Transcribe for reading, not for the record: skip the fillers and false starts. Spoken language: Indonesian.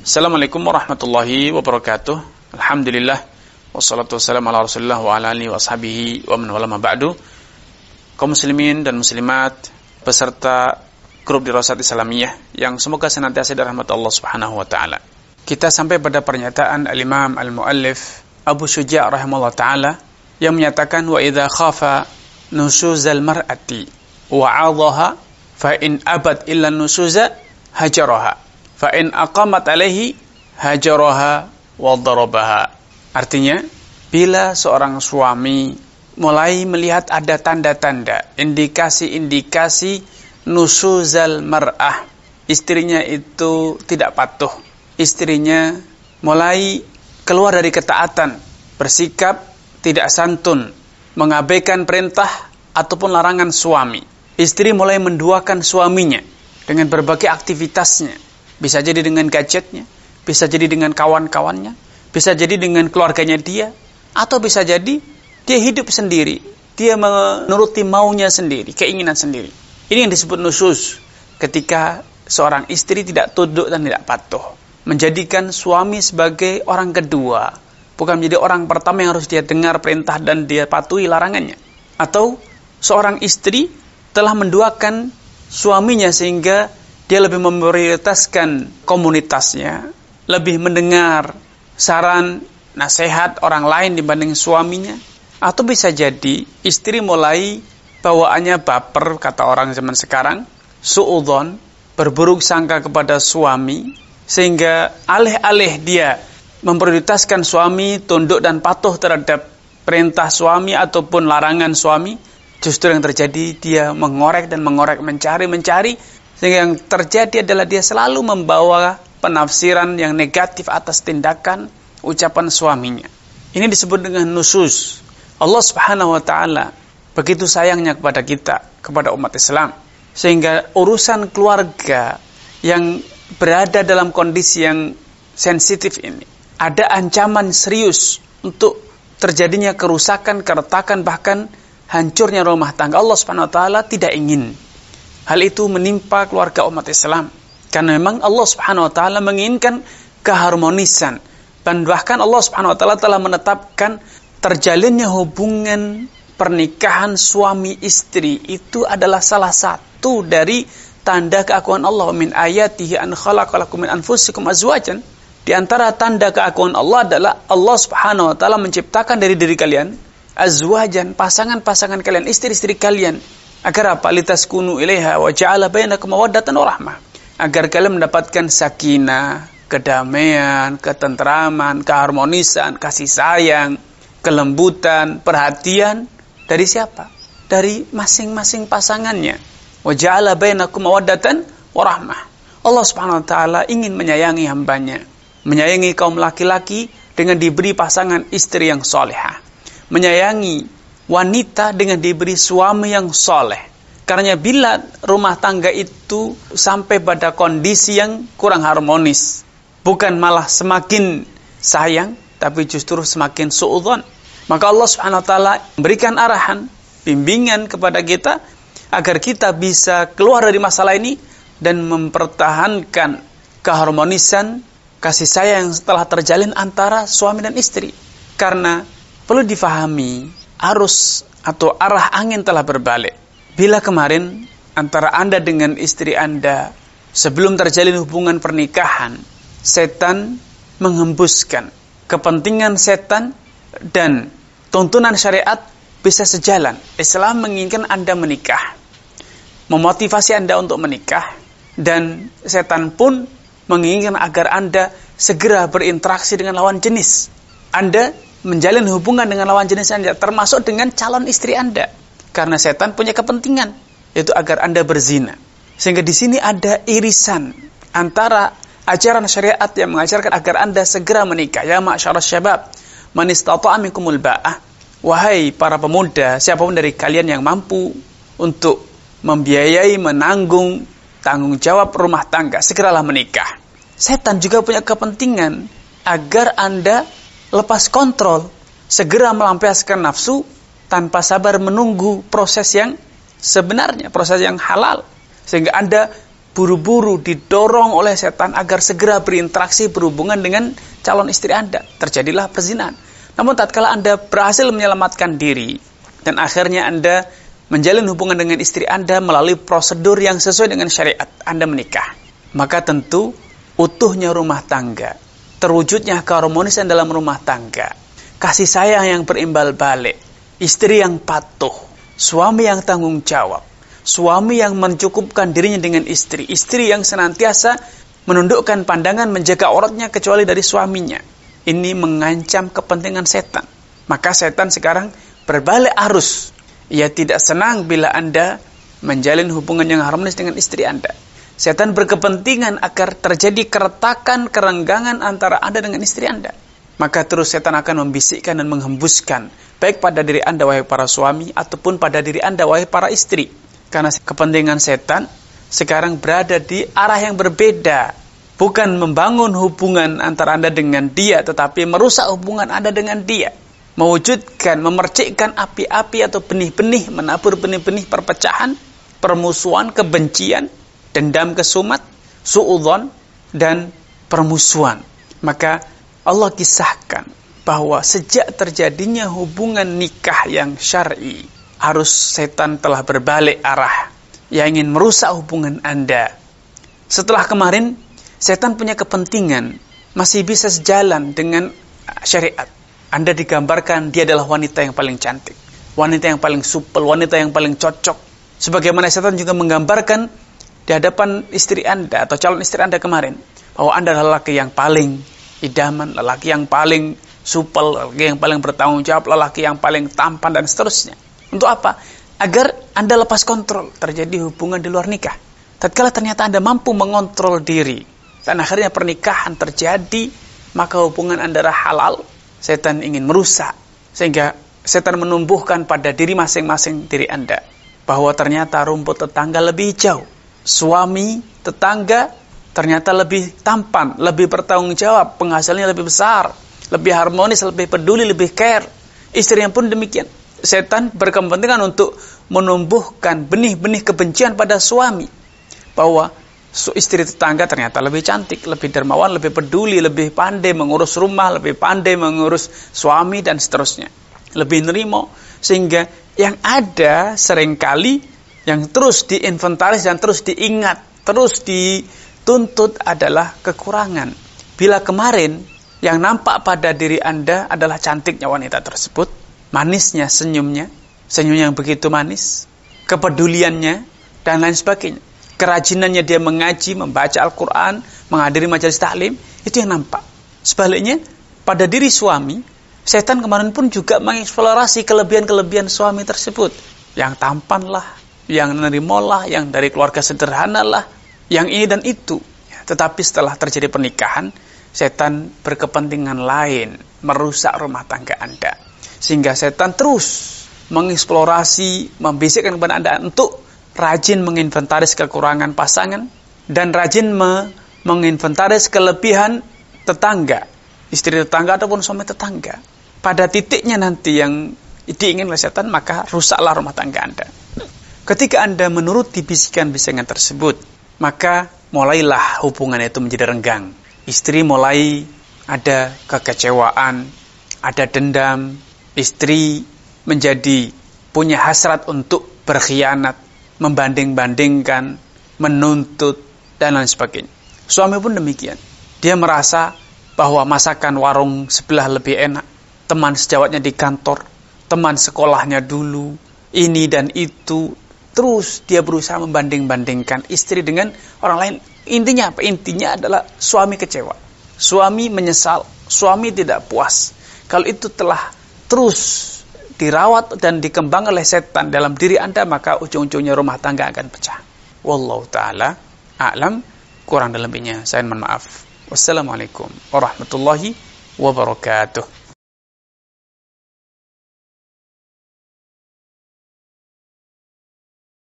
Assalamualaikum warahmatullahi wabarakatuh. Alhamdulillah wassalatu wassalamu ala Rasulillah wa ala alihi wa ashabihi wa man wala ma ba'du. Kaum muslimin dan muslimat peserta grup Dirasat Islamiyah yang semoga senantiasa dirahmati Allah Subhanahu wa taala. Kita sampai pada pernyataan Al-Imam Al-Muallif Abu Syuja' rahimahullah taala yang menyatakan wa idza khafa nusuzal mar'ati wa'adhaha fa in abad illa nusuza hajaraha fa in aqamat alaihi hajaraha wa darabaha. Artinya, bila seorang suami mulai melihat ada tanda-tanda, indikasi-indikasi nusuzal mar'ah, istrinya itu tidak patuh, istrinya mulai keluar dari ketaatan, bersikap tidak santun, mengabaikan perintah ataupun larangan suami. Istri mulai menduakan suaminya dengan berbagai aktivitasnya. Bisa jadi dengan gadgetnya, bisa jadi dengan kawan-kawannya, bisa jadi dengan keluarganya dia, atau bisa jadi dia hidup sendiri, dia menuruti maunya sendiri, keinginan sendiri. Ini yang disebut nusuz, ketika seorang istri tidak tunduk dan tidak patuh, menjadikan suami sebagai orang kedua, bukan menjadi orang pertama yang harus dia dengar perintah dan dia patuhi larangannya. Atau seorang istri telah menduakan suaminya sehingga dia lebih memprioritaskan komunitasnya, lebih mendengar saran, nasihat orang lain dibanding suaminya. Atau bisa jadi istri mulai bawaannya baper, kata orang zaman sekarang, su'udzon, berburuk sangka kepada suami, sehingga alih-alih dia memprioritaskan suami, tunduk dan patuh terhadap perintah suami ataupun larangan suami, justru yang terjadi dia mengorek dan mengorek, mencari, sehingga yang terjadi adalah dia selalu membawa penafsiran yang negatif atas tindakan, ucapan suaminya. Ini disebut dengan nusuz. Allah Subhanahu wa taala begitu sayangnya kepada kita, kepada umat Islam, sehingga urusan keluarga yang berada dalam kondisi yang sensitif ini, ada ancaman serius untuk terjadinya kerusakan, keretakan, bahkan hancurnya rumah tangga. Allah Subhanahu wa taala tidak ingin hal itu menimpa keluarga umat Islam. Karena memang Allah Subhanahu wa taala menginginkan keharmonisan. Dan bahkan Allah Subhanahu wa taala telah menetapkan terjalinnya hubungan pernikahan suami istri itu adalah salah satu dari tanda keagungan Allah. Min ayatihi an khalaqalakum min anfusikum azwajan. Di antara tanda keagungan Allah adalah Allah Subhanahu wa taala menciptakan dari diri kalian azwajan, pasangan-pasangan kalian, istri-istri kalian. Agar apa? Litaskunu ilaiha wa ja'ala bainakum mawaddatan wa rahmah. Agar kalian mendapatkan sakinah, kedamaian, ketentraman, keharmonisan, kasih sayang, kelembutan, perhatian dari siapa? Dari masing-masing pasangannya. Wa ja'ala bainakum mawaddatan wa rahmah. Allah Subhanahu wa taala ingin menyayangi hambanya, menyayangi kaum laki-laki dengan diberi pasangan istri yang salehah, menyayangi wanita dengan diberi suami yang soleh. Karena bila rumah tangga itu sampai pada kondisi yang kurang harmonis, bukan malah semakin sayang, tapi justru semakin su'udzon, maka Allah Subhanahu wa taala memberikan arahan, bimbingan kepada kita agar kita bisa keluar dari masalah ini dan mempertahankan keharmonisan kasih sayang yang telah terjalin antara suami dan istri. Karena perlu difahami, arus atau arah angin telah berbalik. Bila kemarin antara Anda dengan istri Anda sebelum terjalin hubungan pernikahan, setan menghembuskan kepentingan setan dan tuntunan syariat bisa sejalan. Islam menginginkan Anda menikah, memotivasi Anda untuk menikah, dan setan pun menginginkan agar Anda segera berinteraksi dengan lawan jenis. Anda menjalin hubungan dengan lawan jenis Anda, termasuk dengan calon istri Anda. Karena setan punya kepentingan, yaitu agar Anda berzina. Sehingga di sini ada irisan antara ajaran syariat yang mengajarkan agar Anda segera menikah. Ya ma'syarasy syabab, man istata'a minkumul ba'ah. Wahai para pemuda, siapapun dari kalian yang mampu untuk membiayai, menanggung tanggung jawab rumah tangga, segeralah menikah. Setan juga punya kepentingan agar Anda lepas kontrol, segera melampiaskan nafsu tanpa sabar menunggu proses yang sebenarnya, proses yang halal, sehingga Anda buru-buru didorong oleh setan agar segera berinteraksi, berhubungan dengan calon istri Anda. Terjadilah perzinahan. Namun tatkala Anda berhasil menyelamatkan diri dan akhirnya Anda menjalin hubungan dengan istri Anda melalui prosedur yang sesuai dengan syariat, Anda menikah. Maka tentu utuhnya rumah tangga, terwujudnya keharmonisan dalam rumah tangga, kasih sayang yang berimbal balik, istri yang patuh, suami yang tanggung jawab, suami yang mencukupkan dirinya dengan istri, istri yang senantiasa menundukkan pandangan, menjaga auratnya kecuali dari suaminya. Ini mengancam kepentingan setan. Maka setan sekarang berbalik arus. Ia tidak senang bila Anda menjalin hubungan yang harmonis dengan istri Anda. Setan berkepentingan agar terjadi keretakan, kerenggangan antara Anda dengan istri Anda. Maka terus setan akan membisikkan dan menghembuskan, baik pada diri Anda wahai para suami, ataupun pada diri Anda wahai para istri. Karena kepentingan setan sekarang berada di arah yang berbeda. Bukan membangun hubungan antara Anda dengan dia, tetapi merusak hubungan Anda dengan dia. Mewujudkan, memercikkan api-api atau benih-benih, menabur benih-benih perpecahan, permusuhan, kebencian, dendam kesumat, suudzon, dan permusuhan. Maka Allah kisahkan bahwa sejak terjadinya hubungan nikah yang syar'i, arus setan telah berbalik arah yang ingin merusak hubungan Anda. Setelah kemarin setan punya kepentingan masih bisa sejalan dengan syariat. Anda digambarkan dia adalah wanita yang paling cantik, wanita yang paling supel, wanita yang paling cocok. Sebagaimana setan juga menggambarkan di hadapan istri Anda atau calon istri Anda kemarin bahwa Anda adalah lelaki yang paling idaman, lelaki yang paling supel, lelaki yang paling bertanggung jawab, lelaki yang paling tampan, dan seterusnya. Untuk apa? Agar Anda lepas kontrol, terjadi hubungan di luar nikah. Tatkala ternyata Anda mampu mengontrol diri dan akhirnya pernikahan terjadi, maka hubungan Anda halal. Setan ingin merusak, sehingga setan menumbuhkan pada diri masing-masing diri Anda bahwa ternyata rumput tetangga lebih hijau, suami tetangga ternyata lebih tampan, lebih bertanggung jawab, penghasilannya lebih besar, lebih harmonis, lebih peduli, lebih care. Istrinya pun demikian. Setan berkepentingan untuk menumbuhkan benih-benih kebencian pada suami, bahwa istri tetangga ternyata lebih cantik, lebih dermawan, lebih peduli, lebih pandai mengurus rumah, lebih pandai mengurus suami, dan seterusnya. Lebih nerimo. Sehingga yang ada seringkali yang terus diinventaris dan terus diingat, terus dituntut adalah kekurangan. Bila kemarin yang nampak pada diri Anda adalah cantiknya wanita tersebut, manisnya senyumnya yang begitu manis, kepeduliannya, dan lain sebagainya. Kerajinannya dia mengaji, membaca Al-Quran, menghadiri majelis taklim, itu yang nampak. Sebaliknya, pada diri suami, setan kemarin pun juga mengeksplorasi kelebihan-kelebihan suami tersebut. Yang tampan lah, yang nerimo lah, yang dari keluarga sederhana lah, yang ini dan itu. Tetapi setelah terjadi pernikahan, setan berkepentingan lain, merusak rumah tangga Anda. Sehingga setan terus mengeksplorasi, membisikkan kepada Anda untuk rajin menginventaris kekurangan pasangan dan rajin menginventaris kelebihan tetangga, istri tetangga ataupun suami tetangga. Pada titiknya nanti yang diingin oleh setan, maka rusaklah rumah tangga Anda. Ketika Anda menuruti bisikan-bisikan tersebut, maka mulailah hubungan itu menjadi renggang. Istri mulai ada kekecewaan, ada dendam. Istri menjadi punya hasrat untuk berkhianat, membanding-bandingkan, menuntut, dan lain sebagainya. Suami pun demikian. Dia merasa bahwa masakan warung sebelah lebih enak, teman sejawatnya di kantor, teman sekolahnya dulu, ini dan itu. Terus dia berusaha membanding-bandingkan istri dengan orang lain. Intinya apa? Intinya adalah suami kecewa, suami menyesal, suami tidak puas. Kalau itu telah terus dirawat dan dikembangkan oleh setan dalam diri Anda, maka ujung-ujungnya rumah tangga akan pecah. Wallahu ta'ala a'lam. Kurang dan lebihnya saya mohon maaf. Wassalamualaikum warahmatullahi wabarakatuh.